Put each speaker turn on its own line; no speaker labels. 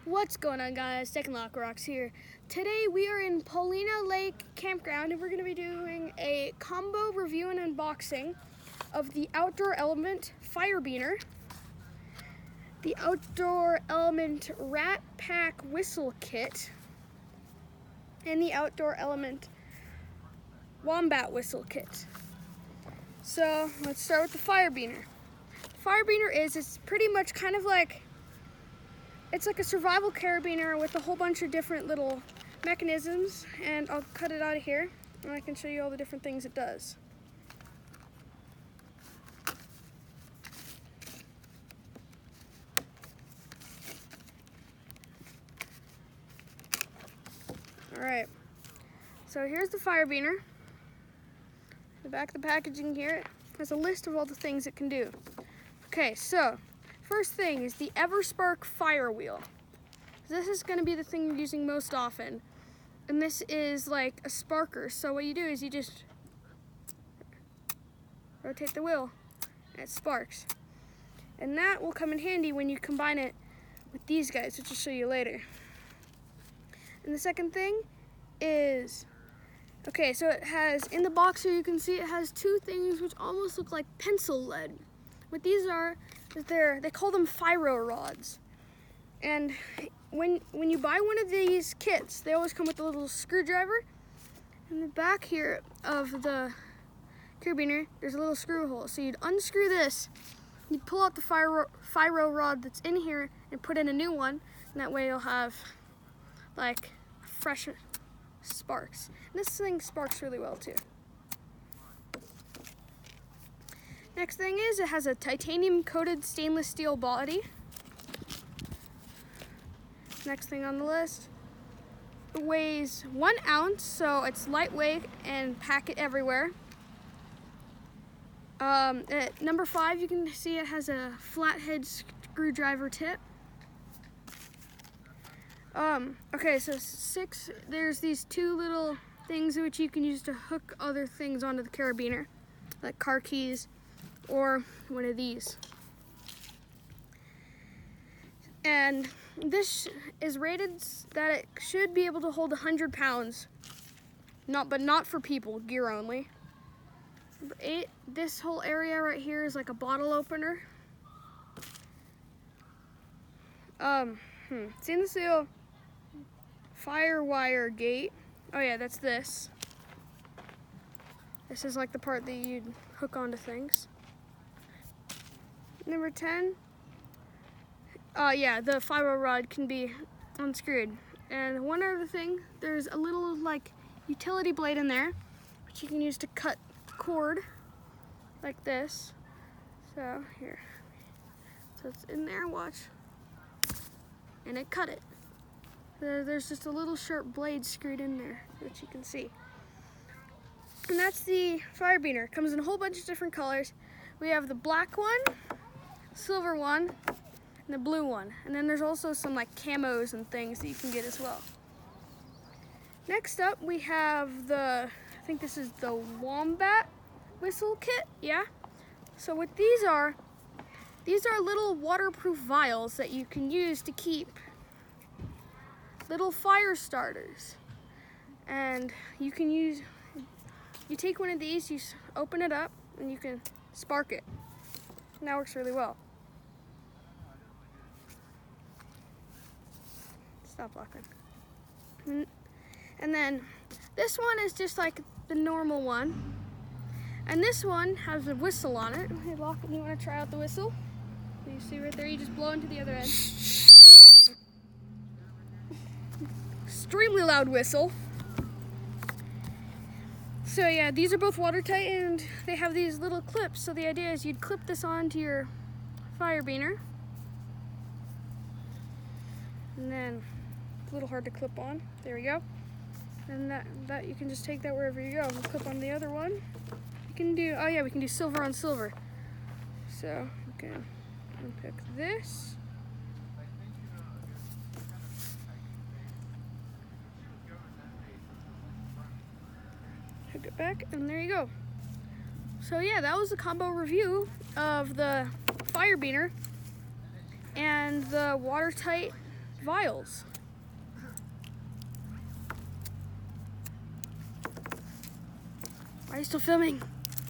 What's going on, guys? Second Lock Rocks here. Today we are in Paulina Lake Campground and we're going to be doing a combo review and unboxing of the Outdoor Element Firebiner, the Outdoor Element Rat Pack Whistle Kit, and the Outdoor Element Wombat Whistle Kit. So let's start with the Firebiner. The Firebiner it's pretty much kind of like, it's like a survival carabiner with a whole bunch of different little mechanisms, and I'll cut it out of here and I can show you all the different things it does. Alright, so here's the Firebiner. The back of the packaging here has a list of all the things it can do. Okay, so first thing is the EverSpark Fire Wheel. This is going to be the thing you're using most often. And this is like a sparker. So what you do is you just rotate the wheel and it sparks. And that will come in handy when you combine it with these guys, which I'll show you later. And the second thing is, okay, so it has, in the box here you can see it has two things which almost look like pencil lead. What these are, they call them Fyro rods. And when you buy one of these kits, they always come with a little screwdriver. In the back here of the carabiner, there's a little screw hole. So you'd unscrew this, you'd pull out the Fyro rod that's in here and put in a new one, and that way you'll have like fresh sparks. And this thing sparks really well too. Next thing is, it has a titanium coated stainless steel body. Next thing on the list, it weighs 1 ounce, so it's lightweight and pack it everywhere. At number 5, you can see it has a flathead screwdriver tip. Okay, so 6, there's these two little things which you can use to hook other things onto the carabiner, like car keys or one of these. And this is rated that it should be able to hold 100 pounds, but not for people, gear only. Number 8, this whole area right here is like a bottle opener. Stainless steel firewire gate. Oh yeah, that's this. This is like the part that you'd hook onto things. Number 10. Yeah, the Fyro rod can be unscrewed. And one other thing, there's a little like utility blade in there, which you can use to cut cord like this. So here, so it's in there, watch, and it cut it. There's just a little sharp blade screwed in there, which you can see. And that's the Firebiner. It comes in a whole bunch of different colors. We have the black one, silver one, and the blue one. And then there's also some like camos and things that you can get as well. Next up we have I think this is the Wombat Whistle Kit, yeah? So what these are little waterproof vials that you can use to keep little fire starters. And you take one of these, you open it up, and you can spark it. And that works really well. Stop blocking. And then this one is just like the normal one. And this one has a whistle on it. Hey, Lachlan, you want to try out the whistle? You see right there, you just blow into the other end. Extremely loud whistle. So yeah, these are both watertight and they have these little clips. So the idea is you'd clip this onto your Firebiner. And then it's a little hard to clip on. There we go. And that you can just take that wherever you go. We'll clip on the other one. You can do, oh yeah, we can do silver on silver. So you can unpick this. Hook it back, and there you go. So yeah, that was a combo review of the Firebiner and the watertight vials. Are you still filming?